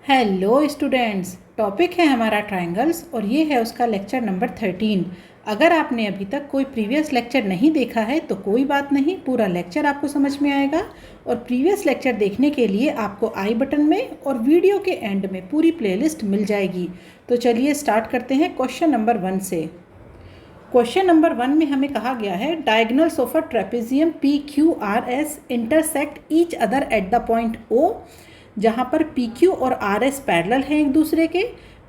Hello students, topic है हमारा triangles और ये है उसका लेक्चर नंबर 13। अगर आपने अभी तक कोई प्रीवियस लेक्चर नहीं देखा है तो कोई बात नहीं, पूरा लेक्चर आपको समझ में आएगा। और प्रीवियस लेक्चर देखने के लिए आपको आई बटन में और वीडियो के एंड में पूरी प्लेलिस्ट मिल जाएगी। तो चलिए स्टार्ट करते हैं क्वेश्चन नंबर 1 से। क्वेश्चन नंबर 1 में हमें कहा गया है diagonals of a trapezium P Q R S intersect each other at the point O, जहाँ पर पी क्यू और आर एस पैरेलल हैं एक दूसरे के।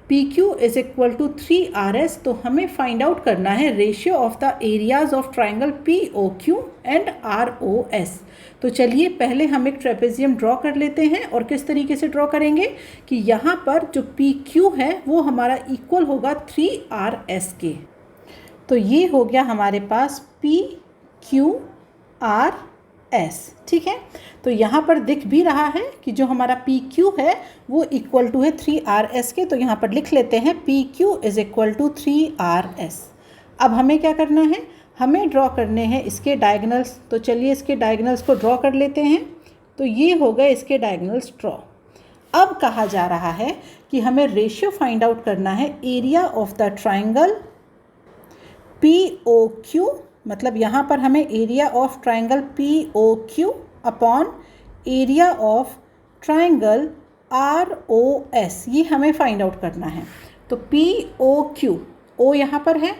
P Q is equal to 3RS। तो हमें फाइंड आउट करना है ratio of the areas of triangle P O Q and R O S. तो चलिए पहले हम एक ट्रेपेजियम ड्रॉ कर लेते हैं। और किस तरीके से ड्रॉ करेंगे कि यहाँ पर जो पी क्यू है वो हमारा इक्वल होगा 3RS के। तो ये हो गया हमारे पास पी क्यू आर एस। ठीक है, तो यहाँ पर दिख भी रहा है कि जो हमारा पी क्यू है वो इक्वल टू है 3RS के। तो यहाँ पर लिख लेते हैं P Q is equal to 3RS। अब हमें क्या करना है, हमें ड्रॉ करने हैं इसके डायगोनल्स। तो चलिए इसके डायगोनल्स को ड्रॉ कर लेते हैं। तो ये हो गए इसके डायगोनल्स ड्रॉ। अब कहा जा रहा है कि हमें रेशियो फाइंड आउट करना है area of the triangle P O Q, मतलब यहाँ पर हमें area of triangle P O Q upon area of triangle R O S, ये हमें फाइंड आउट करना है। तो पी ओ क्यू, ओ यहाँ पर है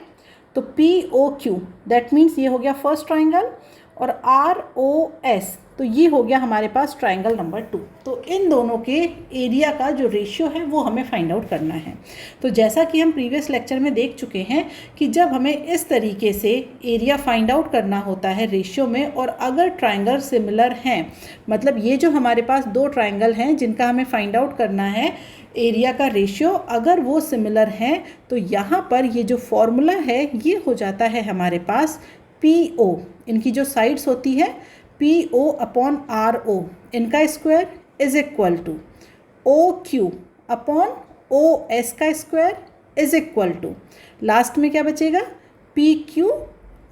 तो P O Q that means ये हो गया फर्स्ट ट्राइंगल, और आर ओ एस तो ये हो गया हमारे पास ट्राइंगल नंबर 2। तो इन दोनों के एरिया का जो रेशियो है वो हमें फाइंड आउट करना है। तो जैसा कि हम प्रीवियस लेक्चर में देख चुके हैं कि जब हमें इस तरीके से एरिया फाइंड आउट करना होता है रेशियो में, और अगर ट्राइंगल सिमिलर हैं, मतलब ये जो हमारे पास दो ट्राइंगल हैं जिनका हमें फाइंड आउट करना है एरिया का रेशियो, अगर वो सिमिलर हैं तो यहाँ पर ये जो फॉर्मूला है ये हो जाता है हमारे पास पी ओ, इनकी जो साइड्स होती है P O upon R O, इनका square is equal to O Q upon O S का square is equal to last में क्या बचेगा पी क्यू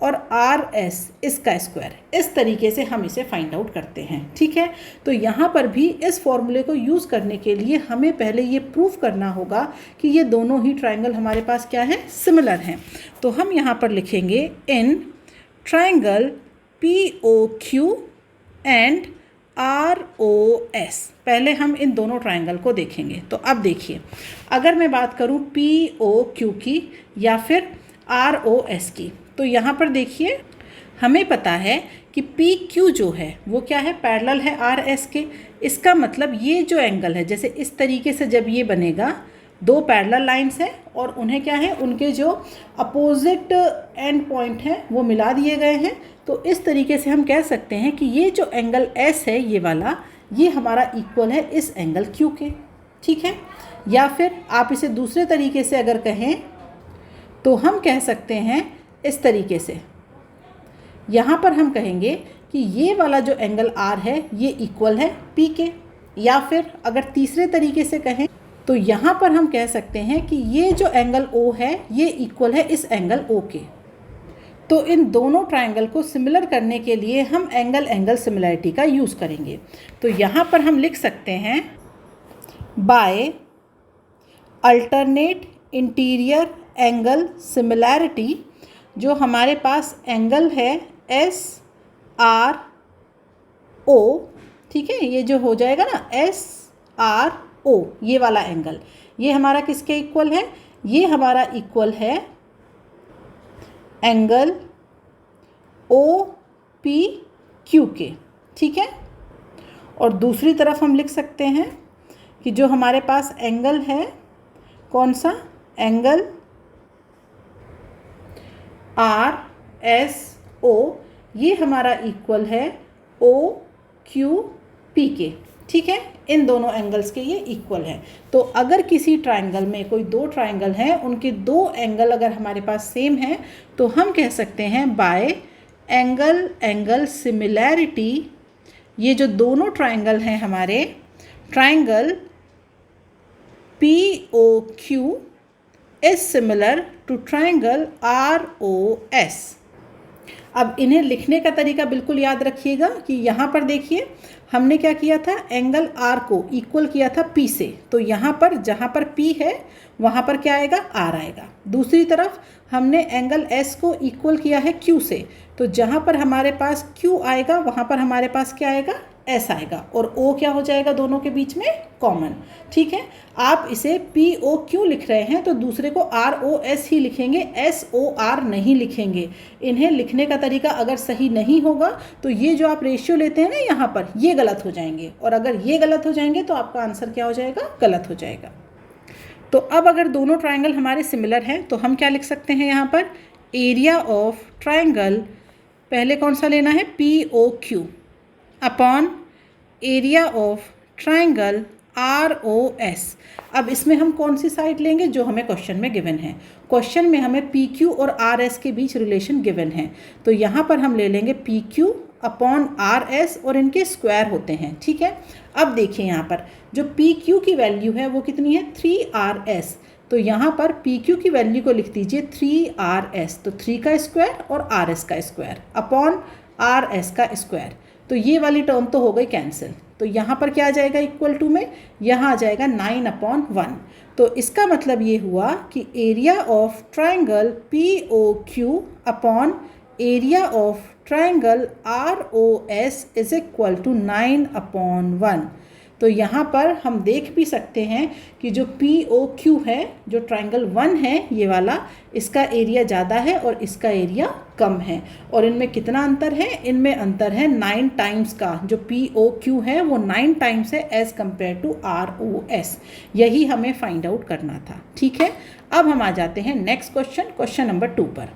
और आर एस इसका स्क्वायर। इस तरीके से हम इसे फाइंड आउट करते हैं। ठीक है, तो यहाँ पर भी इस फॉर्मूले को यूज़ करने के लिए हमें पहले ये प्रूव करना होगा कि ये दोनों ही ट्राइंगल हमारे पास क्या है, सिमिलर हैं। तो हम यहाँ पर लिखेंगे in triangle P O Q and R O S. पहले हम इन दोनों ट्राइंगल को देखेंगे। तो अब देखिए, अगर मैं बात करूं पी ओ क्यू की या फिर आर ओ एस की, तो यहाँ पर देखिए हमें पता है कि पी क्यू जो है वो क्या है, पैरेलल है आर एस के। इसका मतलब ये जो एंगल है, जैसे इस तरीके से जब ये बनेगा, दो पैरेलल लाइंस हैं और उन्हें क्या है, उनके जो अपोजिट एंड पॉइंट हैं वो मिला दिए गए हैं। तो इस तरीके से हम कह सकते हैं कि ये जो एंगल एस है ये वाला, ये हमारा इक्वल है इस एंगल क्यू के। ठीक है, या फिर आप इसे दूसरे तरीके से अगर कहें तो हम कह सकते हैं इस तरीके से, यहाँ पर हम कहेंगे कि ये वाला जो एंगल आर है ये इक्वल है पी के। या फिर अगर तीसरे तरीके से कहें तो यहाँ पर हम कह सकते हैं कि ये जो एंगल ओ है ये इक्वल है इस एंगल ओ के। तो इन दोनों ट्राइंगल को सिमिलर करने के लिए हम एंगल एंगल सिमिलरिटी का यूज़ करेंगे। तो यहाँ पर हम लिख सकते हैं by alternate interior angle similarity, जो हमारे पास एंगल है एस आर ओ। ठीक है, ये जो हो जाएगा ना एस आर ओ, ये वाला एंगल, ये हमारा किसके इक्वल है, ये हमारा इक्वल है एंगल ओ पी क्यू के। ठीक है, और दूसरी तरफ हम लिख सकते हैं कि जो हमारे पास एंगल है, कौन सा एंगल आर एस ओ, ये हमारा इक्वल है ओ क्यू पी के। ठीक है, इन दोनों एंगल्स के ये इक्वल है। तो अगर किसी ट्राइंगल में कोई दो ट्राइंगल हैं, उनके दो एंगल अगर हमारे पास सेम हैं तो हम कह सकते हैं बाय एंगल एंगल सिमिलैरिटी, ये जो दोनों ट्राइंगल हैं हमारे, triangle P O Q is similar to triangle R O S. अब इन्हें लिखने का तरीका बिल्कुल याद रखिएगा कि यहाँ पर देखिए हमने क्या किया था, एंगल आर को इक्वल किया था पी से, तो यहाँ पर जहाँ पर पी है वहाँ पर क्या आएगा, आर आएगा। दूसरी तरफ हमने एंगल एस को इक्वल किया है क्यू से, तो जहाँ पर हमारे पास क्यू आएगा वहाँ पर हमारे पास क्या आएगा, एस आएगा, और ओ क्या हो जाएगा दोनों के बीच में, कॉमन। ठीक है, आप इसे पी ओ क्यू लिख रहे हैं तो दूसरे को आर ओ एस ही लिखेंगे, एस ओ आर नहीं लिखेंगे। इन्हें लिखने का तरीका अगर सही नहीं होगा तो ये जो आप रेशियो लेते हैं ना यहाँ पर, ये गलत हो जाएंगे, और अगर ये गलत हो जाएंगे तो आपका आंसर क्या हो जाएगा, गलत हो जाएगा। तो अब अगर दोनों ट्राइंगल हमारे सिमिलर हैं तो हम क्या लिख सकते हैं यहाँ पर, एरिया ऑफ ट्राइंगल, पहले कौन सा लेना है, P O Q upon area of triangle R O S. अब इसमें हम कौन सी साइड लेंगे, जो हमें क्वेश्चन में गिवन है। क्वेश्चन में हमें पी क्यू और आर एस के बीच रिलेशन गिवन है, तो यहाँ पर हम ले लेंगे P Q upon R S, और इनके स्क्वायर होते हैं। ठीक है, अब देखिए यहाँ पर जो पी क्यू की वैल्यू है वो कितनी है, 3RS, तो यहाँ पर पी क्यू की वैल्यू को लिख दीजिए 3RS, तो 3 का स्क्वायर और RS का स्क्वायर अपॉन RS का स्क्वायर, तो ये वाली टर्म तो हो गई कैंसिल। तो यहाँ पर क्या आ जाएगा इक्वल टू में, यहाँ आ जाएगा 9/1। तो इसका मतलब ये हुआ कि area of triangle P O Q upon area of triangle R O S is equal to 9/1। तो यहाँ पर हम देख भी सकते हैं कि जो पी ओ क्यू है, जो ट्राइंगल 1 है ये वाला, इसका एरिया ज़्यादा है और इसका एरिया कम है, और इनमें कितना अंतर है, इनमें अंतर है 9 टाइम्स का। जो पी ओ क्यू है वो 9 टाइम्स है as compare to R O S, यही हमें फाइंड आउट करना था। ठीक है, अब हम आ जाते हैं नेक्स्ट क्वेश्चन, क्वेश्चन नंबर 2 पर।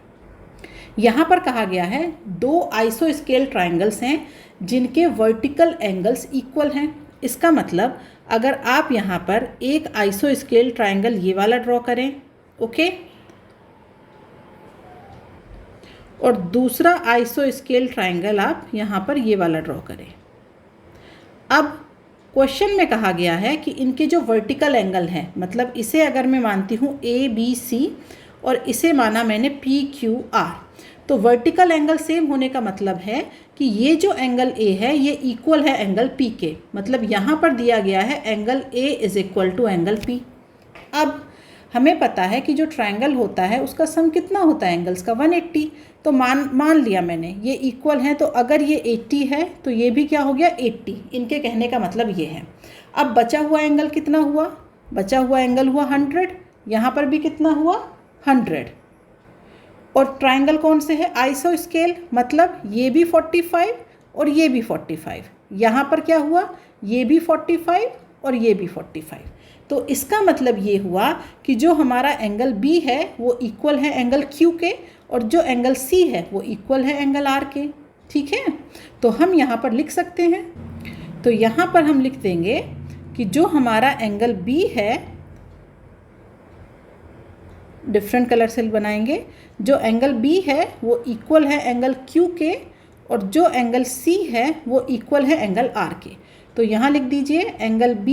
यहाँ पर कहा गया है 2 आइसोस्केल ट्राइंगल्स हैं जिनके वर्टिकल एंगल्स इक्वल हैं। इसका मतलब अगर आप यहाँ पर एक आइसोस्केल ट्राइंगल ये वाला ड्रॉ करें, ओके, और दूसरा आइसोस्केल ट्राइंगल आप यहाँ पर ये वाला ड्रॉ करें। अब क्वेश्चन में कहा गया है कि इनके जो वर्टिकल एंगल हैं, मतलब इसे अगर मैं मानती हूँ ABC और इसे माना मैंने PQR, तो वर्टिकल एंगल सेम होने का मतलब है कि ये जो एंगल A है ये इक्वल है एंगल P के, मतलब यहाँ पर दिया गया है angle A is equal to angle P। अब हमें पता है कि जो ट्रायंगल होता है उसका सम कितना होता है एंगल्स का, 180। तो मान लिया मैंने ये इक्वल है, तो अगर ये 80 है तो ये भी क्या हो गया 80। इनके कहने का मतलब ये है। अब बचा हुआ एंगल कितना हुआ, बचा हुआ एंगल हुआ 100, यहाँ पर भी कितना हुआ 100। और ट्रायंगल कौन से है, आइसोस्केल, मतलब ये भी 45 और ये भी 45। यहाँ पर क्या हुआ, ये भी 45 और ये भी 45। तो इसका मतलब ये हुआ कि जो हमारा एंगल B है वो इक्वल है एंगल Q के, और जो एंगल C है वो इक्वल है एंगल R के। ठीक है, तो हम यहाँ पर लिख सकते हैं, तो यहाँ पर हम लिख देंगे कि जो हमारा एंगल B है, डिफरेंट कलर से बनाएंगे, जो एंगल B है वो इक्वल है एंगल Q के, और जो एंगल C है वो इक्वल है एंगल R के। तो यहाँ लिख दीजिए angle B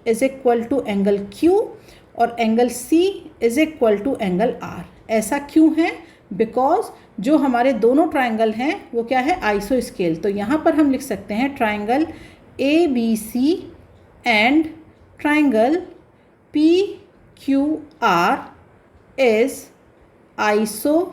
is equal to angle Q और angle C is equal to angle R। ऐसा क्यों है, बिकॉज जो हमारे दोनों ट्रायंगल हैं वो क्या है, आइसोस्केल। तो यहाँ पर हम लिख सकते हैं triangle ABC and triangle PQR is isosceles.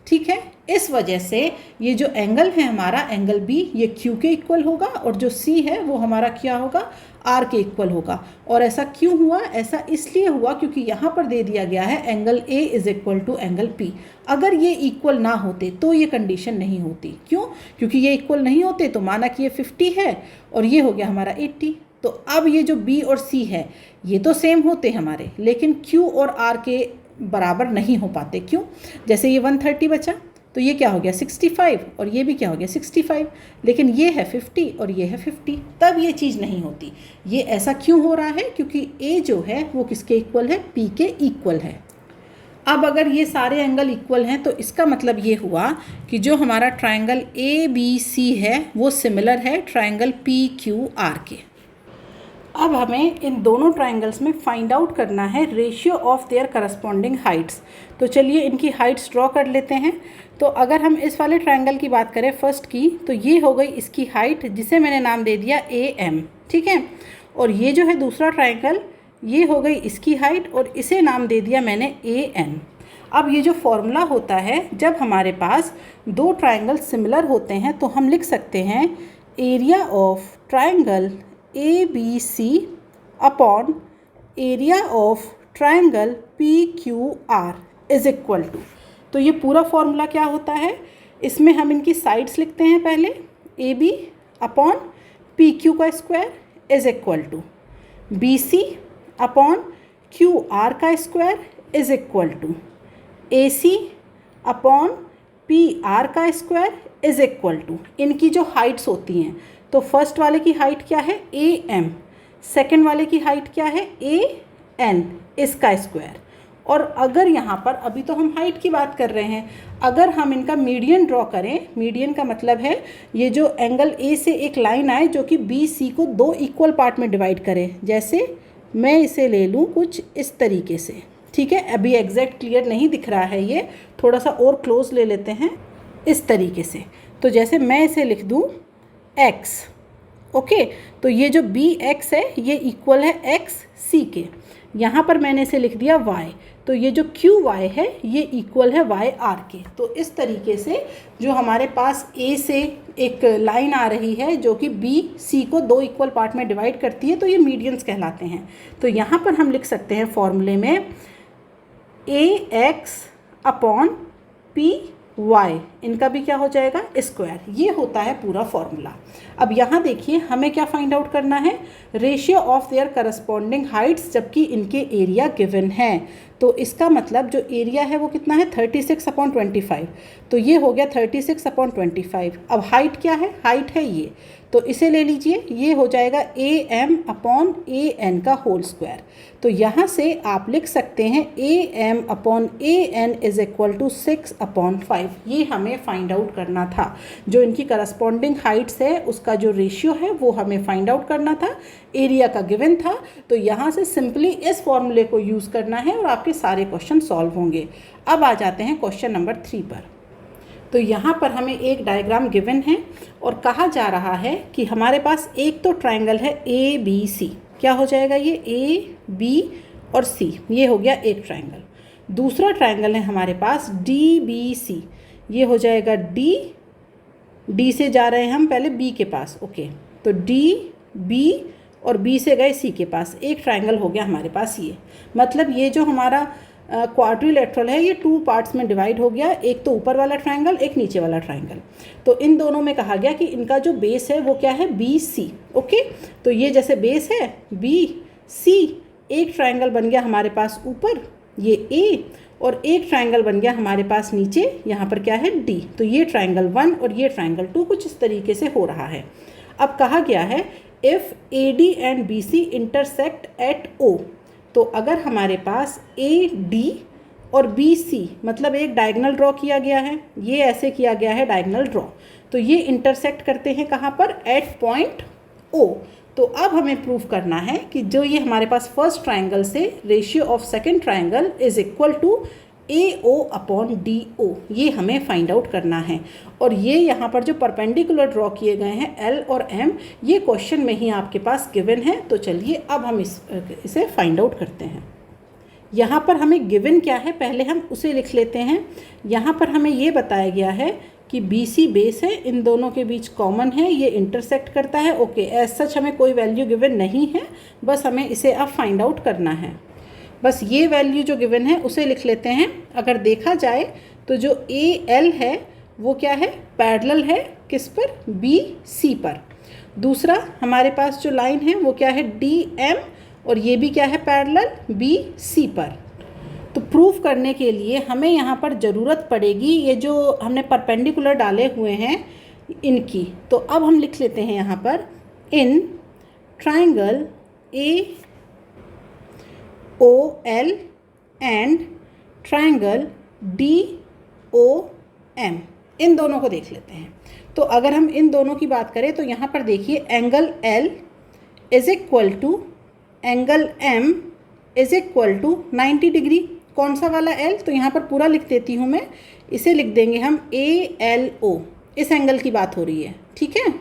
ठीक है, इस वजह से ये जो एंगल है हमारा एंगल B ये Q के इक्वल होगा, और जो C है वो हमारा क्या होगा, R के इक्वल होगा। और ऐसा क्यों हुआ, ऐसा इसलिए हुआ क्योंकि यहाँ पर दे दिया गया है angle A is equal to angle P। अगर ये इक्वल ना होते तो ये कंडीशन नहीं होती। क्यों, क्योंकि ये इक्वल नहीं होते तो माना कि ये 50 है और ये हो गया हमारा 80। तो अब ये जो B और C है ये तो सेम होते हमारे, लेकिन Q और R के बराबर नहीं हो पाते। क्यों, जैसे ये 130 बचा तो ये क्या हो गया 65, और ये भी क्या हो गया 65, लेकिन ये है 50 और ये है 50, तब ये चीज़ नहीं होती। ये ऐसा क्यों हो रहा है, क्योंकि A जो है वो किसके इक्वल है, P के इक्वल है। अब अगर ये सारे एंगल इक्वल हैं तो इसका मतलब ये हुआ कि जो हमारा ट्रायंगल ABC है वो सिमिलर है ट्रायंगल PQR के। अब हमें इन दोनों ट्राइंगल्स में फाइंड आउट करना है ratio of their corresponding Heights. तो चलिए इनकी हाइट्स ड्रॉ कर लेते हैं। तो अगर हम इस वाले ट्राइंगल की बात करें फर्स्ट की, तो ये हो गई इसकी हाइट, जिसे मैंने नाम दे दिया AM, ठीक है। और ये जो है दूसरा ट्राइंगल, ये हो गई इसकी हाइट और इसे नाम दे दिया मैंने AN। अब ये जो फॉर्मूला होता है, जब हमारे पास दो ट्राइंगल सिमिलर होते हैं तो हम लिख सकते हैं area of triangle ABC upon area of triangle PQR is equal to. तो ये पूरा फॉर्मूला क्या होता है, इसमें हम इनकी साइड्स लिखते हैं पहले, AB अपॉन PQ का square is equal to BC upon QR का square is equal to AC upon PR का स्क्वायर इज इक्वल टू इनकी जो हाइट्स होती हैं। तो फर्स्ट वाले की हाइट क्या है AM, सेकंड वाले की हाइट क्या है AN, इसका स्क्वायर। और अगर यहाँ पर, अभी तो हम हाइट की बात कर रहे हैं, अगर हम इनका मीडियन ड्रॉ करें, मीडियन का मतलब है ये जो एंगल A से एक लाइन आए जो कि BC को दो इक्वल पार्ट में डिवाइड करे। जैसे मैं इसे ले लूँ कुछ इस तरीके से, ठीक है। अभी एग्जैक्ट क्लियर नहीं दिख रहा है, ये थोड़ा सा और क्लोज ले लेते हैं इस तरीके से। तो जैसे मैं इसे लिख दूँ x, ओके। तो ये जो BX है ये इक्वल है XC के। यहाँ पर मैंने इसे लिख दिया y, तो ये जो QY है ये इक्वल है YR के। तो इस तरीके से जो हमारे पास A से एक लाइन आ रही है जो कि BC को दो इक्वल पार्ट में डिवाइड करती है, तो ये मीडियंस कहलाते हैं। तो यहाँ पर हम लिख सकते हैं फॉर्मूले में AX अपॉन PY, इनका भी क्या हो जाएगा स्क्वायर। ये होता है पूरा फॉर्मूला। अब यहाँ देखिए हमें क्या फाइंड आउट करना है, ratio of their corresponding Heights, जबकि इनके एरिया गिवन है। तो इसका मतलब जो एरिया है वो कितना है 36/25। तो ये हो गया 36/25। अब हाइट क्या है, हाइट है ये, तो इसे ले लीजिए, ये हो जाएगा AM अपॉन AN का होल स्क्वायर। तो यहाँ से आप लिख सकते हैं AM upon AN is equal to 6/5। ये हमें फाइंड आउट करना था, जो इनकी करस्पॉन्डिंग हाइट्स है उसका जो रेशियो है वो हमें फाइंड आउट करना था, एरिया का गिवन था। तो यहाँ से सिंपली इस फॉर्मूले को यूज़ करना है और आपके सारे क्वेश्चन सॉल्व होंगे। अब आ जाते हैं क्वेश्चन नंबर 3 पर। तो यहाँ पर हमें एक डायग्राम गिवन है और कहा जा रहा है कि हमारे पास एक तो ट्राइंगल है ABC, क्या हो जाएगा ये AB और C, ये हो गया एक ट्राइंगल। दूसरा ट्राइंगल है हमारे पास DBC, ये हो जाएगा D से जा रहे हैं हम पहले B के पास, ओके। तो D, B और B से गए C के पास, एक ट्राइंगल हो गया हमारे पास ये। मतलब ये जो हमारा क्वाड्रिलेटरल है ये 2 पार्ट्स में डिवाइड हो गया, एक तो ऊपर वाला ट्राइंगल, एक नीचे वाला ट्राइंगल। तो इन दोनों में कहा गया कि इनका जो बेस है वो क्या है BC, ओके। तो ये जैसे बेस है BC, एक ट्राइंगल बन गया हमारे पास ऊपर ये A, और एक ट्राइंगल बन गया हमारे पास नीचे, यहाँ पर क्या है D। तो ये ट्राइंगल 1 और ये ट्राइंगल 2 कुछ इस तरीके से हो रहा है। अब कहा गया है if AD and BC intersect at O, तो अगर हमारे पास AD और BC मतलब एक डायगोनल ड्रॉ किया गया है, ये ऐसे किया गया है डायगोनल ड्रॉ, तो ये इंटरसेक्ट करते हैं कहाँ पर, एट पॉइंट O। तो अब हमें प्रूफ करना है कि जो ये हमारे पास फर्स्ट ट्राइंगल से ratio of second triangle is equal to AO upon DO, ये हमें फाइंड आउट करना है। और ये यहाँ पर जो परपेंडिकुलर ड्रॉ किए गए हैं L और M, ये क्वेश्चन में ही आपके पास गिवन है। तो चलिए अब हम इसे फाइंड आउट करते हैं। यहाँ पर हमें गिवन क्या है पहले हम उसे लिख लेते हैं। यहाँ पर हमें ये बताया गया है कि BC बेस है, इन दोनों के बीच कॉमन है, ये इंटरसेक्ट करता है, ओके। एज सच हमें कोई वैल्यू गिवन नहीं है, बस हमें इसे अब फाइंड आउट करना है। बस ये वैल्यू जो गिवन है उसे लिख लेते हैं। अगर देखा जाए तो जो AL है वो क्या है, पैरेलल है किस पर, BC पर। दूसरा हमारे पास जो लाइन है वो क्या है DM, और ये भी क्या है पैरेलल BC पर। तो प्रूफ करने के लिए हमें यहाँ पर ज़रूरत पड़ेगी ये जो हमने परपेंडिकुलर डाले हुए हैं इनकी। तो अब हम लिख लेते हैं यहाँ पर in triangle AOL and triangle DOM, इन दोनों को देख लेते हैं। तो अगर हम इन दोनों की बात करें तो यहाँ पर देखिए angle L is equal to angle M is equal to 90 degree. कौन सा वाला L? तो यहाँ पर पूरा लिख देती हूँ मैं, इसे लिख देंगे हम ALO, इस एंगल की बात हो रही है, ठीक है।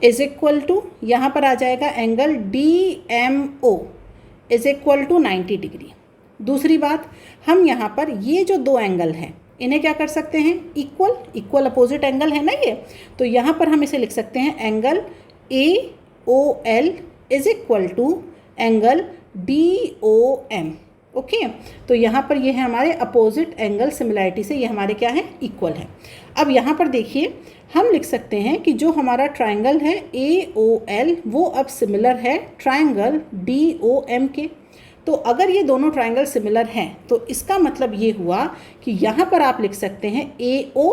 इज इक्वल टू यहाँ पर आ जाएगा angle DMO is equal to 90 degree. दूसरी बात, हम यहाँ पर ये जो दो एंगल हैं इन्हें क्या कर सकते हैं, इक्वल अपोजिट एंगल है ना ये, तो यहाँ पर हम इसे लिख सकते हैं angle AOL is equal to angle DOM। Okay, तो यहाँ पर ये है हमारे अपोजिट एंगल, सिमिलैरिटी से ये हमारे क्या है, इक्वल है। अब यहाँ पर देखिए हम लिख सकते हैं कि जो हमारा ट्राइंगल है AOL वो अब सिमिलर है ट्राइंगल DOM के। तो अगर ये दोनों ट्राइंगल सिमिलर हैं तो इसका मतलब ये हुआ कि यहाँ पर आप लिख सकते हैं AO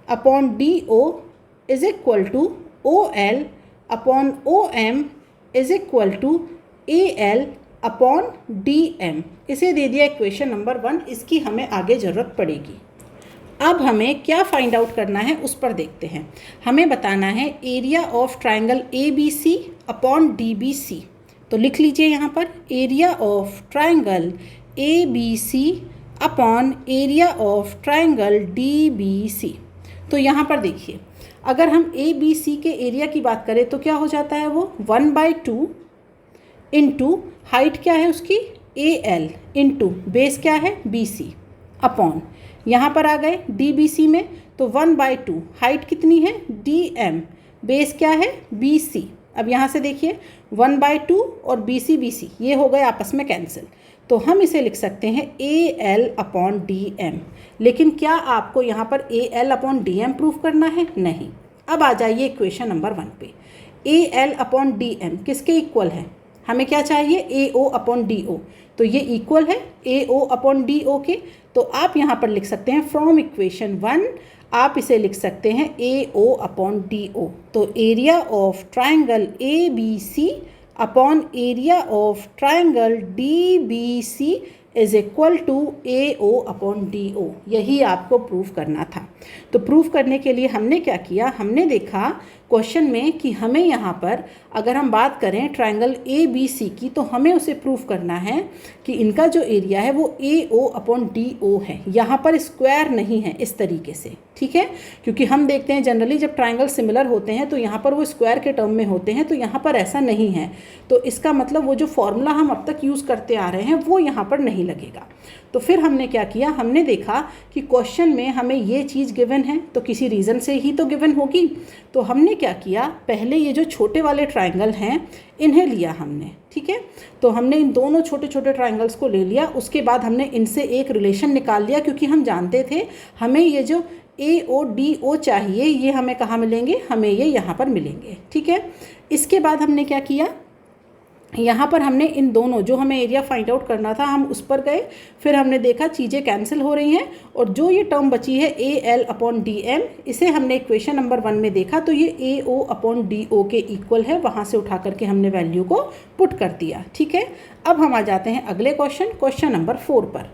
upon DO is equal to OL upon OM is equal to AL upon DM। इसे दे दिया इक्वेशन नंबर 1, इसकी हमें आगे ज़रूरत पड़ेगी। अब हमें क्या फाइंड आउट करना है उस पर देखते हैं। हमें बताना है area of triangle ABC upon DBC। तो लिख लीजिए यहाँ पर area of triangle ABC upon area of triangle DBC। तो यहाँ पर देखिए, अगर हम ABC के एरिया की बात करें तो क्या हो जाता है, वो 1/2 इंटू हाइट क्या है उसकी AL इंटू बेस क्या है BC अपॉन, यहाँ पर आ गए DBC में तो 1/2 हाइट कितनी है DM, बेस क्या है BC। अब यहाँ से देखिए 1/2 और BC ये हो गए आपस में कैंसिल, तो हम इसे लिख सकते हैं AL अपॉन DM। लेकिन क्या आपको यहाँ पर AL अपॉन DM प्रूफ करना है? नहीं। अब आ जाइए इक्वेशन नंबर 1 पे। AL अपॉन DM किसके इक्वल है? हमें क्या चाहिए, AO अपॉन DO, तो ये इक्वल है AO अपॉन DO के। तो आप यहाँ पर लिख सकते हैं फ्रॉम इक्वेशन 1 आप इसे लिख सकते हैं AO अपॉन DO। तो area of triangle ABC upon area of triangle DBC is equal to AO upon DO। यही आपको प्रूफ करना था। तो प्रूफ करने के लिए हमने क्या किया, हमने देखा क्वेश्चन में कि हमें यहाँ पर अगर हम बात करें ट्राइंगल ABC की तो हमें उसे प्रूफ करना है कि इनका जो एरिया है वो AO अपॉन DO है, यहाँ पर स्क्वायर नहीं है इस तरीके से, ठीक है। क्योंकि हम देखते हैं जनरली जब ट्राइंगल सिमिलर होते हैं तो यहाँ पर वो स्क्वायर के टर्म में होते हैं, तो यहाँ पर ऐसा नहीं है। तो इसका मतलब वो जो फॉर्मूला हम अब तक यूज़ करते आ रहे हैं वो यहाँ पर नहीं लगेगा। तो फिर हमने क्या किया, हमने देखा कि क्वेश्चन में हमें ये चीज़ गिवन है तो किसी रीज़न से ही तो गिवन होगी। तो हमने क्या किया, पहले ये जो छोटे वाले ट्राइंगल हैं इन्हें लिया हमने, ठीक है। तो हमने इन दोनों छोटे छोटे ट्राइंगल्स को ले लिया, उसके बाद हमने इनसे एक रिलेशन निकाल लिया, क्योंकि हम जानते थे हमें ये जो AODO चाहिए ये हमें कहाँ मिलेंगे, हमें ये यहाँ पर मिलेंगे, ठीक है। इसके बाद हमने क्या किया, यहाँ पर हमने इन दोनों जो हमें एरिया फाइंड आउट करना था हम उस पर गए, फिर हमने देखा चीज़ें कैंसिल हो रही हैं और जो ये टर्म बची है AL अपॉन DM, इसे हमने इक्वेशन नंबर 1 में देखा तो ये AO अपॉन DO के इक्वल है, वहाँ से उठा करके हमने वैल्यू को पुट कर दिया, ठीक है। अब हम आ जाते हैं अगले क्वेश्चन नंबर 4 पर।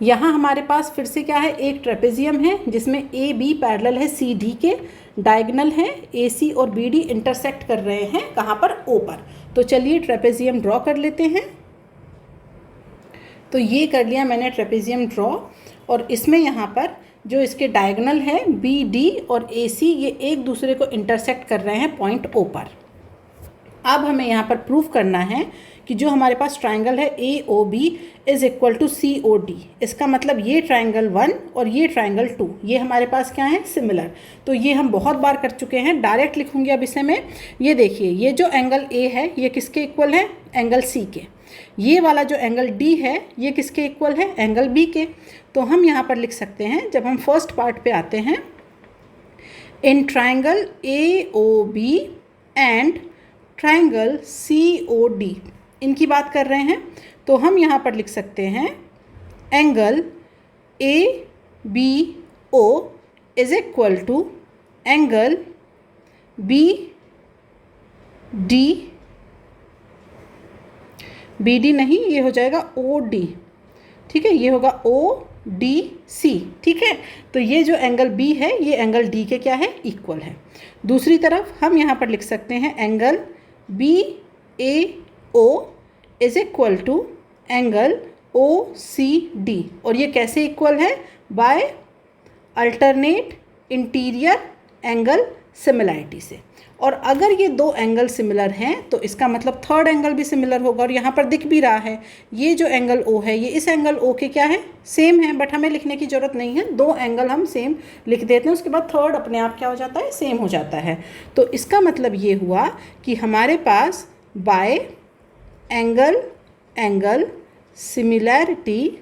यहाँ हमारे पास फिर से क्या है, एक ट्रेपेजियम है जिसमें AB पैरेलल है CD के, डायगोनल है AC और BD इंटरसेक्ट कर रहे हैं कहाँ पर, O पर। तो चलिए ट्रेपेजियम ड्रॉ कर लेते हैं। तो ये कर लिया मैंने ट्रेपेजियम ड्रॉ, और इसमें यहाँ पर जो इसके डायगोनल है BD और AC ये एक दूसरे को इंटरसेक्ट कर रहे हैं पॉइंट O पर। अब हमें यहाँ पर प्रूफ करना है कि जो हमारे पास ट्राइंगल है AOB is equal to COD। इसका मतलब ये ट्राइंगल 1 और ये ट्राइंगल 2 ये हमारे पास क्या है, सिमिलर। तो ये हम बहुत बार कर चुके हैं, डायरेक्ट लिखूंगी अब इसे मैं। ये देखिए ये जो एंगल A है ये किसके इक्वल है, एंगल C के। ये वाला जो एंगल D है ये किसके इक्वल है, एंगल B के। तो हम यहाँ पर लिख सकते हैं, जब हम फर्स्ट पार्ट पे आते हैं, in triangle AOB and triangle COD इनकी बात कर रहे हैं, तो हम यहाँ पर लिख सकते हैं angle ABO is equal to angle BD नहीं, ये हो जाएगा OD, ठीक है, ये होगा ODC, ठीक है। तो ये जो एंगल B है ये एंगल D के क्या है, इक्वल है। दूसरी तरफ हम यहाँ पर लिख सकते हैं angle BAO is equal to angle OCD। और ये कैसे इक्वल है? By alternate interior angle similarity से। और अगर ये दो एंगल सिमिलर हैं तो इसका मतलब थर्ड एंगल भी सिमिलर होगा। और यहाँ पर दिख भी रहा है ये जो एंगल O है ये इस एंगल O के क्या है? सेम है। बट हमें लिखने की ज़रूरत नहीं है, दो एंगल हम सेम लिख देते हैं, उसके बाद थर्ड अपने आप क्या हो जाता है? सेम हो जाता है। तो इसका मतलब ये हुआ कि हमारे पास बाय एंगल सिमिलैरिटी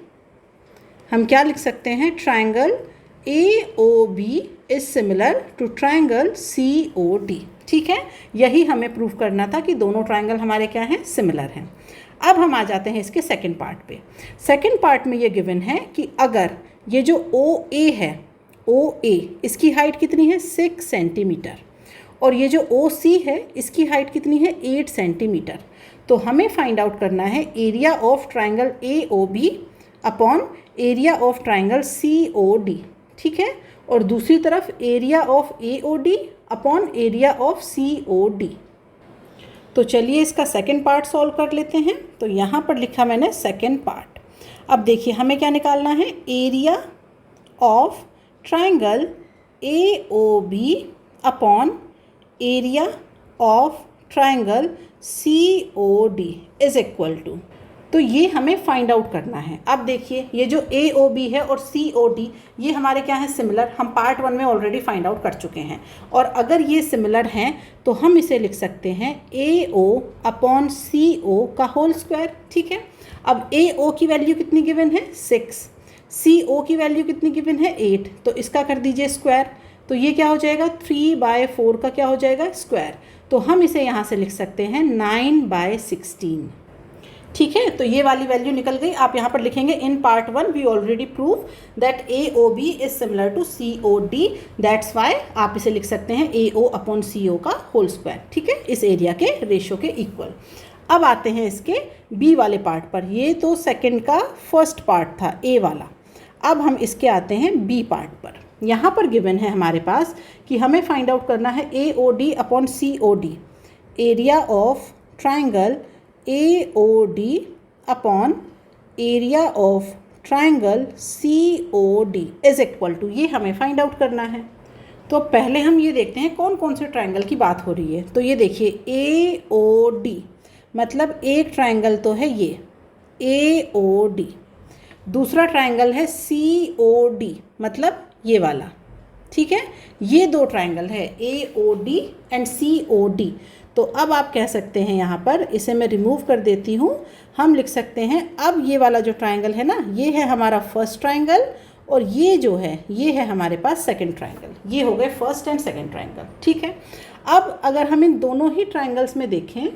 हम क्या लिख सकते हैं? Triangle AOB is similar to triangle COD। ठीक है, यही हमें प्रूव करना था कि दोनों ट्रायंगल हमारे क्या हैं? सिमिलर हैं। अब हम आ जाते हैं इसके सेकंड पार्ट पे। सेकंड पार्ट में ये गिवन है कि अगर ये जो OA है, OA इसकी हाइट कितनी है? 6 सेंटीमीटर, और ये जो OC है इसकी हाइट कितनी है? 8 सेंटीमीटर। तो हमें फाइंड आउट करना है area of triangle AOB upon area of triangle COD। ठीक है, और दूसरी तरफ area of AOD upon area of COD। तो चलिए इसका सेकंड पार्ट सॉल्व कर लेते हैं। तो यहाँ पर लिखा मैंने सेकंड पार्ट। अब देखिए हमें क्या निकालना है? Area of triangle AOB upon area of triangle COD is equal to, तो ये हमें फाइंड आउट करना है। अब देखिए ये जो AOB है और COD ये हमारे क्या है? सिमिलर। हम पार्ट 1 में ऑलरेडी फाइंड आउट कर चुके हैं। और अगर ये सिमिलर हैं तो हम इसे लिख सकते हैं AO अपॉन CO का होल स्क्वायर। ठीक है, अब AO की वैल्यू कितनी गिवन है? 6। CO की वैल्यू कितनी गिवन है? 8। तो इसका कर दीजिए स्क्वायर। तो ये क्या हो जाएगा? 3/4 का क्या हो जाएगा? स्क्वायर। तो हम इसे यहाँ से लिख सकते हैं 9/16। ठीक है, तो ये वाली वैल्यू निकल गई। आप यहाँ पर लिखेंगे in part 1 we already prove that AOB is similar to COD, that's why आप इसे लिख सकते हैं AO अपॉन CO का होल स्क्वायर। ठीक है, इस एरिया के रेशियो के इक्वल। अब आते हैं इसके B वाले पार्ट पर। ये तो सेकंड का फर्स्ट पार्ट था A वाला। अब हम इसके आते हैं B पार्ट पर। यहाँ पर गिवन है हमारे पास कि हमें फाइंड आउट करना है AOD upon COD, area of triangle AOD upon area of triangle COD is equal to, ये हमें फाइंड आउट करना है। तो पहले हम ये देखते हैं कौन कौन से ट्रायंगल की बात हो रही है। तो ये देखिए AOD मतलब एक ट्रायंगल तो है ये AOD, दूसरा ट्रायंगल है COD मतलब ये वाला। ठीक है, ये दो ट्रायंगल है AOD एंड COD। तो अब आप कह सकते हैं यहाँ पर, इसे मैं रिमूव कर देती हूँ, हम लिख सकते हैं अब ये वाला जो ट्रायंगल है ना, ये है हमारा फर्स्ट ट्रायंगल और ये जो है ये है हमारे पास सेकंड ट्रायंगल। ये हो गए फर्स्ट एंड सेकंड ट्रायंगल। ठीक है, अब अगर हम इन दोनों ही ट्रायंगल्स में देखें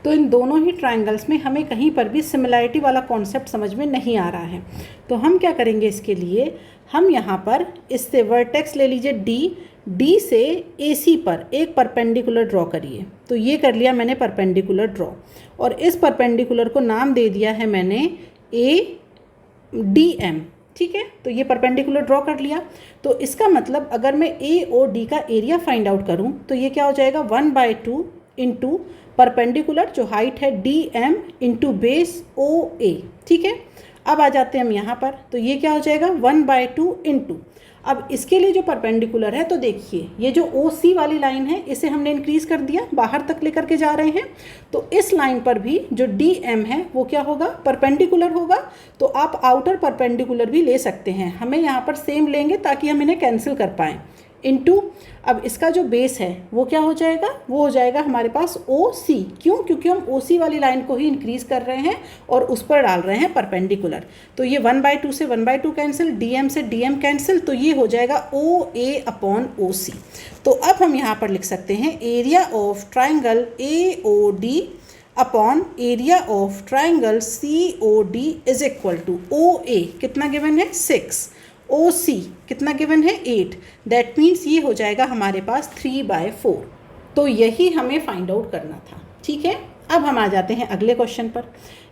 तो इन दोनों ही ट्रायंगल्स में हमें कहीं पर भी सिमिलैरिटी वाला कॉन्सेप्ट समझ में नहीं आ रहा है। तो हम क्या करेंगे इसके लिए, हम यहाँ पर इससे वर्टेक्स ले लीजिए D से AC पर एक परपेंडिकुलर ड्रॉ करिए। तो ये कर लिया मैंने परपेंडिकुलर ड्रॉ, और इस परपेंडिकुलर को नाम दे दिया है मैंने ADM। ठीक है, तो ये परपेंडिकुलर ड्रॉ कर लिया। तो इसका मतलब अगर मैं AOD का एरिया फाइंड आउट करूँ तो ये क्या हो जाएगा? 1/2 इंटू परपेंडिकुलर जो हाइट है DM इंटू बेस OA। ठीक है, अब आ जाते हैं हम यहाँ पर। तो ये क्या हो जाएगा? 1/2 इंटू, अब इसके लिए जो परपेंडिकुलर है तो देखिए ये जो OC वाली लाइन है इसे हमने इंक्रीज़ कर दिया, बाहर तक लेकर के जा रहे हैं। तो इस लाइन पर भी जो DM है वो क्या होगा? परपेंडिकुलर होगा। तो आप आउटर परपेंडिकुलर भी ले सकते हैं, हमें यहाँ पर सेम लेंगे ताकि हम इन्हें कैंसिल कर पाएँ। इनटू अब इसका जो बेस है वो क्या हो जाएगा? वो हो जाएगा हमारे पास OC। क्यों? क्योंकि हम OC वाली लाइन को ही इंक्रीज़ कर रहे हैं और उस पर डाल रहे हैं परपेंडिकुलर। तो ये 1/2 से 1/2 कैंसिल, DM से DM कैंसिल, तो ये हो जाएगा OA अपॉन OC। तो अब हम यहाँ पर लिख सकते हैं area of triangle AOD upon area of triangle COD is equal to OA कितना गिवन है? 6, OC कितना गिवन है? 8। दैट मीन्स ये हो जाएगा हमारे पास 3/4। तो यही हमें फाइंड आउट करना था। ठीक है, अब हम आ जाते हैं अगले क्वेश्चन पर।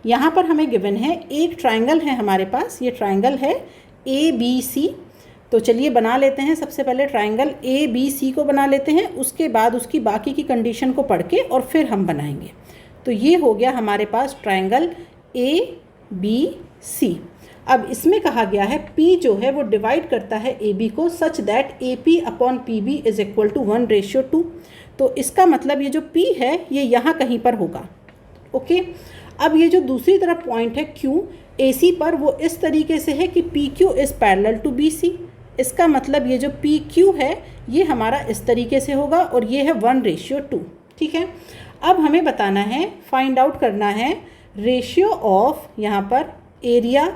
यहाँ पर हमें गिवन है एक ट्रायंगल है हमारे पास, ये ट्रायंगल है ABC। तो चलिए बना लेते हैं। सबसे पहले ट्रायंगल ABC को बना लेते हैं, उसके बाद उसकी बाकी की कंडीशन को पढ़ के और फिर हम बनाएंगे। तो ये हो गया हमारे पास ट्रायंगल ABC। अब इसमें कहा गया है P जो है वो डिवाइड करता है AB को such that AP upon PB is equal to 1:2। तो इसका मतलब ये जो P है ये यहाँ कहीं पर होगा। ओके, अब ये जो दूसरी तरफ पॉइंट है Q AC पर, वो इस तरीके से है कि PQ is parallel to BC। इसका मतलब ये जो PQ है ये हमारा इस तरीके से होगा और ये है 1:2। ठीक है, अब हमें बताना है, फाइंड आउट करना है रेशियो ऑफ यहाँ पर area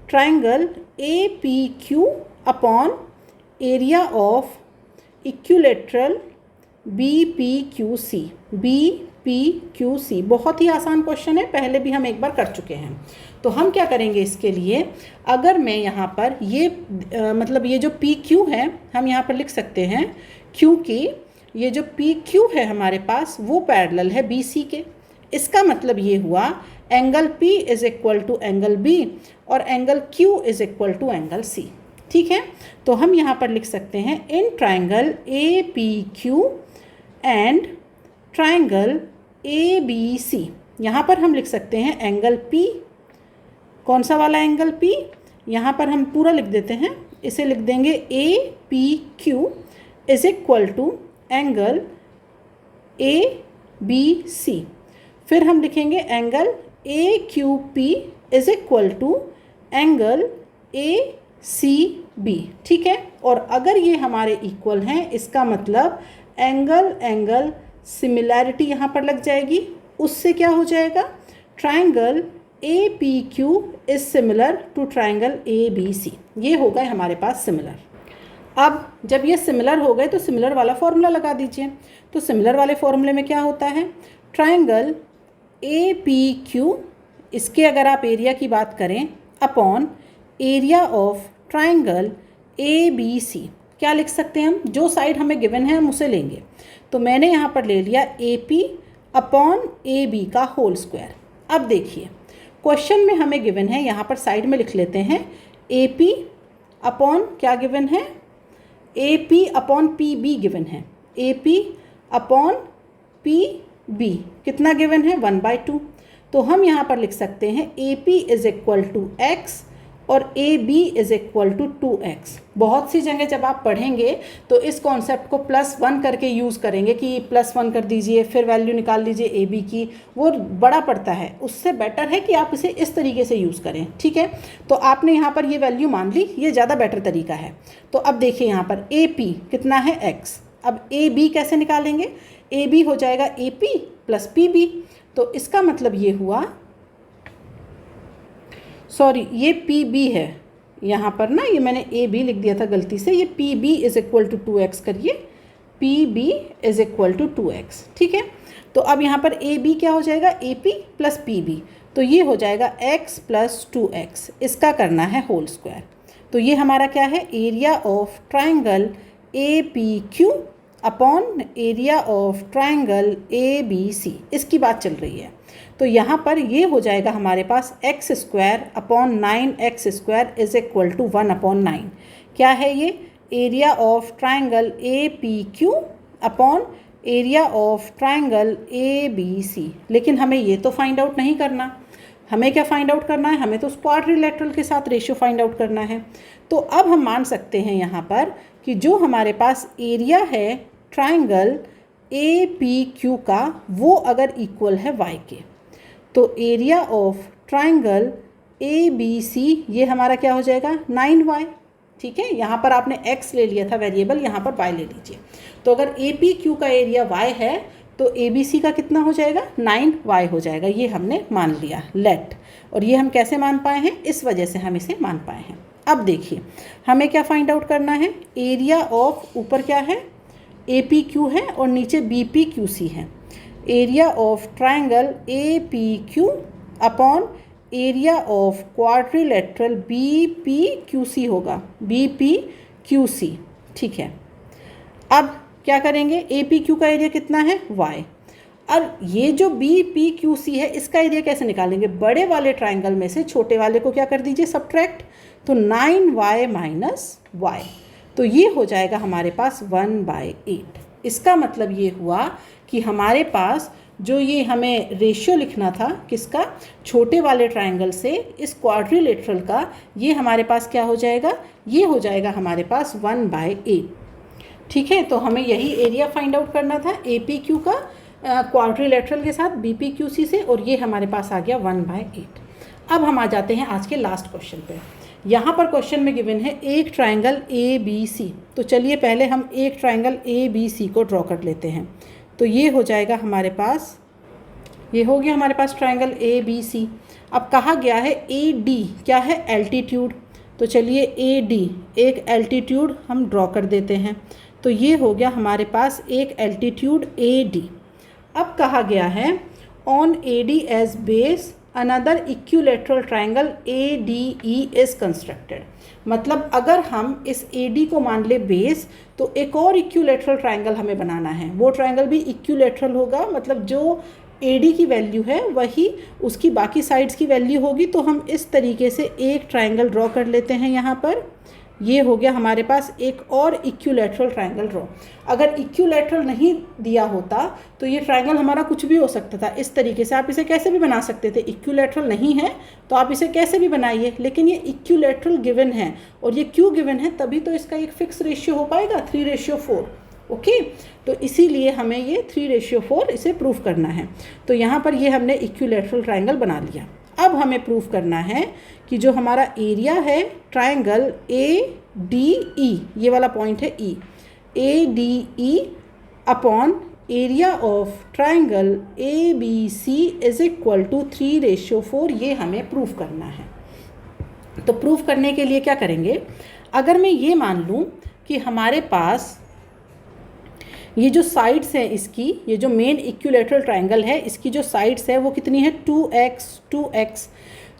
triangle APQ upon area of equilateral BPQC। BPQC बहुत ही आसान क्वेश्चन है, पहले भी हम एक बार कर चुके हैं। तो हम क्या करेंगे इसके लिए, अगर मैं यहाँ पर ये मतलब ये जो PQ है हम यहाँ पर लिख सकते हैं, क्योंकि ये जो PQ है हमारे पास वो पैरेलल है BC के। इसका मतलब ये हुआ angle P is equal to angle B और angle Q is equal to angle C। ठीक है, तो हम यहाँ पर लिख सकते हैं in triangle APQ and triangle ABC। यहाँ पर हम लिख सकते हैं एंगल P, कौन सा वाला एंगल P, यहाँ पर हम पूरा लिख देते हैं, इसे लिख देंगे APQ is equal to angle ABC। फिर हम लिखेंगे angle AQP is equal to angle ACB। ठीक है, और अगर ये हमारे इक्वल हैं इसका मतलब एंगल सिमिलैरिटी यहाँ पर लग जाएगी, उससे क्या हो जाएगा, triangle APQ is similar to triangle ABC। ये हो गए हमारे पास सिमिलर। अब जब ये सिमिलर हो गए तो सिमिलर वाला फॉर्मूला लगा दीजिए। तो सिमिलर वाले फॉर्मूले में क्या होता है, ट्रायंगल APQ, इसके अगर आप एरिया की बात करें, upon area of triangle ABC। क्या लिख सकते हैं हम, जो साइड हमें गिवन है हम उसे लेंगे। तो मैंने यहाँ पर ले लिया AP अपॉन AB का होल स्क्वायर। अब देखिए क्वेश्चन में हमें गिवन है, यहाँ पर साइड में लिख लेते हैं AP अपॉन क्या गिवन है, AP अपॉन PB गिवन है। AP अपॉन PB कितना गिवन है, 1/2। तो हम यहाँ पर लिख सकते हैं AP is equal to X और AB is equal to 2X। बहुत सी जगह जब आप पढ़ेंगे तो इस कॉन्सेप्ट को +1 करके यूज़ करेंगे कि +1 कर दीजिए फिर वैल्यू निकाल लीजिए AB की, वो बड़ा पड़ता है। उससे बेटर है कि आप इसे इस तरीके से यूज़ करें। ठीक है, तो आपने यहाँ पर ये वैल्यू मान ली, ये ज़्यादा बेटर तरीका है। तो अब देखिए यहाँ पर AP कितना है, X। अब AB कैसे निकालेंगे, AB हो जाएगा AP + PB। तो इसका मतलब ये हुआ, सॉरी ये PB है यहाँ पर ना, ये मैंने AB लिख दिया था गलती से, ये PB is equal to 2X करिए, PB is equal to 2X। ठीक है, तो अब यहाँ पर AB क्या हो जाएगा, AP + PB। तो ये हो जाएगा X + 2X, इसका करना है होल स्क्वायर। तो ये हमारा क्या है, area of triangle APQ upon area of triangle ABC, इसकी बात चल रही है। तो यहाँ पर ये हो जाएगा हमारे पास x² upon 9x² is equal to 1/9। क्या है ये, area of triangle APQ upon area of triangle ABC। लेकिन हमें ये तो फाइंड आउट नहीं करना, हमें क्या फाइंड आउट करना है, हमें तो क्वाड्रिलेटरल के साथ रेशियो फाइंड आउट करना है। तो अब हम मान सकते हैं यहाँ पर कि जो हमारे पास एरिया है ट्रायंगल APQ का, वो अगर इक्वल है y के, तो एरिया ऑफ ट्रायंगल ABC ये हमारा क्या हो जाएगा, 9y। ठीक है, यहाँ पर आपने x ले लिया था वेरिएबल, यहाँ पर y ले लीजिए। तो अगर APQ का एरिया y है तो ABC का कितना हो जाएगा, 9y हो जाएगा। ये हमने मान लिया लेट, और ये हम कैसे मान पाए हैं, इस वजह से हम इसे मान पाए हैं। अब देखिए हमें क्या फाइंड आउट करना है, एरिया ऑफ, ऊपर क्या है APQ है और नीचे BPQC है। Area of triangle APQ upon area of quadrilateral BPQC होगा, BPQC। ठीक है, अब क्या करेंगे, APQ का एरिया कितना है, y। अब ये जो BPQC है इसका एरिया कैसे निकालेंगे, बड़े वाले ट्रायंगल में से छोटे वाले को क्या कर दीजिए, सब्ट्रैक्ट। तो 9y - y, तो ये हो जाएगा हमारे पास 1/8। इसका मतलब ये हुआ कि हमारे पास जो ये हमें रेशियो लिखना था किसका, छोटे वाले ट्राइंगल से इस क्वाड्रिलेटरल का, ये हमारे पास क्या हो जाएगा, ये हो जाएगा हमारे पास 1/8। ठीक है, तो हमें यही एरिया फाइंड आउट करना था APQ का क्वाड्रिलेटरल के साथ BPQC से, और ये हमारे पास आ गया 1/8। अब हम आ जाते हैं आज के लास्ट क्वेश्चन पे। यहाँ पर क्वेश्चन में गिवन है एक ट्राइंगल ABC। तो चलिए पहले हम एक ट्राइंगल ABC को ड्रॉ कर लेते हैं। तो ये हो जाएगा हमारे पास, ये हो गया हमारे पास ट्राइंगल ABC। अब कहा गया है AD क्या है, एल्टीट्यूड। तो चलिए AD एक एल्टीट्यूड हम ड्रॉ कर देते हैं। तो ये हो गया हमारे पास एक एल्टीट्यूड AD। अब कहा गया है on AD as base another equilateral triangle ADE is constructed. मतलब अगर हम इस AD को मान ले बेस, तो एक और इक्विलैटरल ट्राइंगल हमें बनाना है। वो ट्राइंगल भी इक्विलैटरल होगा, मतलब जो AD की वैल्यू है वही उसकी बाकी साइड्स की वैल्यू होगी। तो हम इस तरीके से एक ट्राइंगल ड्रॉ कर लेते हैं यहाँ पर। ये हो गया हमारे पास एक और इक्विलैटरल ट्राइंगल ड्रॉ। अगर इक्विलैटरल नहीं दिया होता तो ये ट्राइंगल हमारा कुछ भी हो सकता था। इस तरीके से आप इसे कैसे भी बना सकते थे। इक्विलैटरल नहीं है तो आप इसे कैसे भी बनाइए, लेकिन ये इक्विलैटरल गिवन है, और ये क्यों गिवन है, तभी तो इसका एक फिक्स रेशियो हो पाएगा 3:4। ओके, तो इसीलिए हमें ये 3:4 इसे प्रूफ करना है। तो यहाँ पर ये हमने इक्विलैटरल ट्राइंगल बना लिया। अब हमें प्रूफ करना है कि जो हमारा एरिया है ट्राइंगल ADE, ये वाला पॉइंट है E, ADE upon area of triangle ABC is equal to 3:4, ये हमें प्रूफ करना है। तो प्रूफ करने के लिए क्या करेंगे, अगर मैं ये मान लूँ कि हमारे पास ये जो साइड्स है इसकी, ये जो मेन इक्विलैटरल ट्राइंगल है इसकी जो साइड्स है वो कितनी है 2x।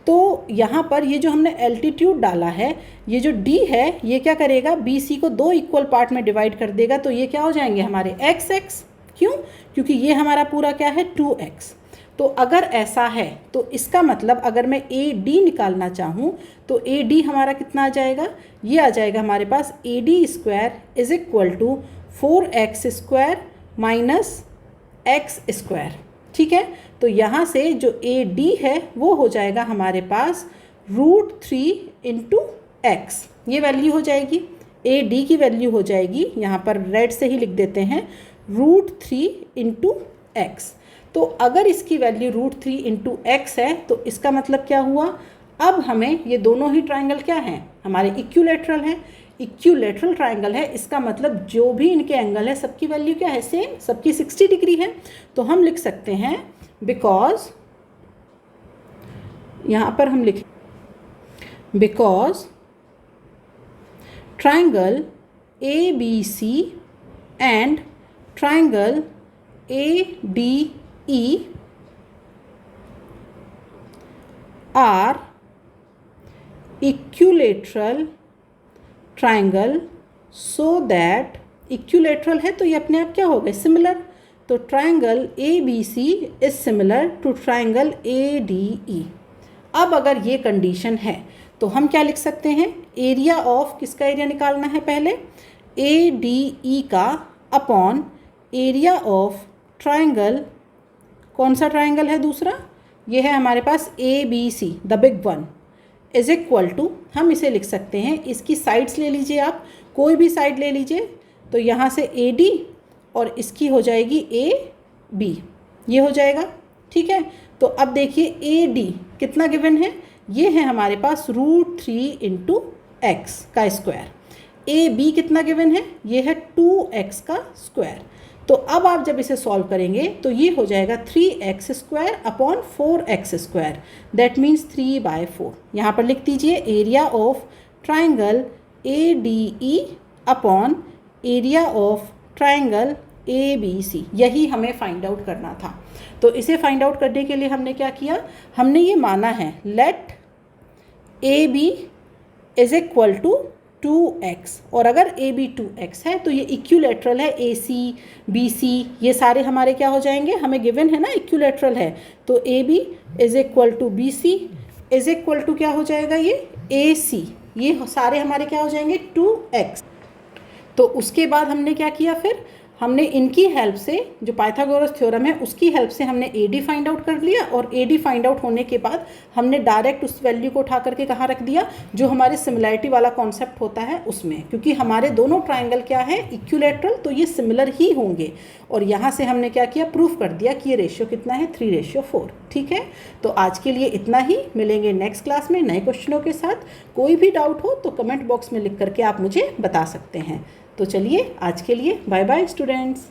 तो यहाँ पर ये जो हमने एल्टीट्यूड डाला है, ये जो D है ये क्या करेगा, BC को 2 इक्वल पार्ट में डिवाइड कर देगा। तो ये क्या हो जाएंगे हमारे x। क्यों, क्योंकि ये हमारा पूरा क्या है 2x। तो अगर ऐसा है तो इसका मतलब अगर मैं AD निकालना चाहूँ तो AD हमारा कितना आ जाएगा, ये आ जाएगा हमारे पास AD² is equal to 4x² minus x²। ठीक है, तो यहाँ से जो AD है वो हो जाएगा हमारे पास √3 × x, ये वैल्यू हो जाएगी। AD की वैल्यू हो जाएगी, यहाँ पर रेड से ही लिख देते हैं, √3 × x। तो अगर इसकी वैल्यू √3 × x है तो इसका मतलब क्या हुआ, अब हमें ये दोनों ही ट्राइंगल क्या हैं, हमारे इक्विलैटरल हैं। इक्विलैटरल ट्राइंगल है, इसका मतलब जो भी इनके एंगल है सबकी वैल्यू क्या है, सेम, सबकी 60 डिग्री है। तो हम लिख सकते हैं बिकॉज, यहाँ पर हम लिखें because triangle ABC and triangle ADE are equilateral triangle so that, equilateral है तो ये अपने आप क्या हो गए, सिमिलर। तो triangle ABC is similar to triangle ADE। अब अगर ये कंडीशन है तो हम क्या लिख सकते हैं, एरिया ऑफ, किसका एरिया निकालना है पहले, ADE का अपॉन एरिया ऑफ ट्राइंगल, कौन सा ट्राइंगल है दूसरा, ये है हमारे पास ABC the big one, is equal to, हम इसे लिख सकते हैं, इसकी साइड्स ले लीजिए आप, कोई भी साइड ले लीजिए। तो यहाँ से AD और इसकी हो जाएगी AB, ये हो जाएगा। ठीक है, तो अब देखिए AD कितना गिवन है, ये है हमारे पास √3 × x का स्क्वायर। AB कितना गिवन है, ये है 2x का स्क्वायर। तो अब आप जब इसे सॉल्व करेंगे तो ये हो जाएगा 3x² upon 4x², that means 3/4। यहाँ पर लिख दीजिए area of triangle ADE upon area of triangle ABC। यही हमें फाइंड आउट करना था। तो इसे फाइंड आउट करने के लिए हमने क्या किया, हमने ये माना है let AB is equal to 2x, और अगर AB 2x है तो ये इक्विलैटरल है, AC BC ये सारे हमारे क्या हो जाएंगे, हमें गिवन है ना इक्विलैटरल है। तो AB is equal to BC is equal to क्या हो जाएगा, ये AC, ये सारे हमारे क्या हो जाएंगे 2x। तो उसके बाद हमने क्या किया, फिर हमने इनकी हेल्प से, जो पाइथागोरस थ्योरम है उसकी हेल्प से हमने AD फाइंड आउट कर लिया, और AD फाइंड आउट होने के बाद हमने डायरेक्ट उस वैल्यू को उठा करके कहाँ रख दिया, जो हमारे सिमिलैरिटी वाला कॉन्सेप्ट होता है उसमें, क्योंकि हमारे दोनों ट्राइंगल क्या है, इक्विलैटरल, तो ये सिमिलर ही होंगे। और यहाँ से हमने क्या किया, प्रूफ कर दिया कि ये रेशियो कितना है, 3:4। ठीक है, तो आज के लिए इतना ही। मिलेंगे नेक्स्ट क्लास में नए क्वेश्चनों के साथ। कोई भी डाउट हो तो कमेंट बॉक्स में लिख करके आप मुझे बता सकते हैं। तो चलिए आज के लिए बाय बाय स्टूडेंट्स।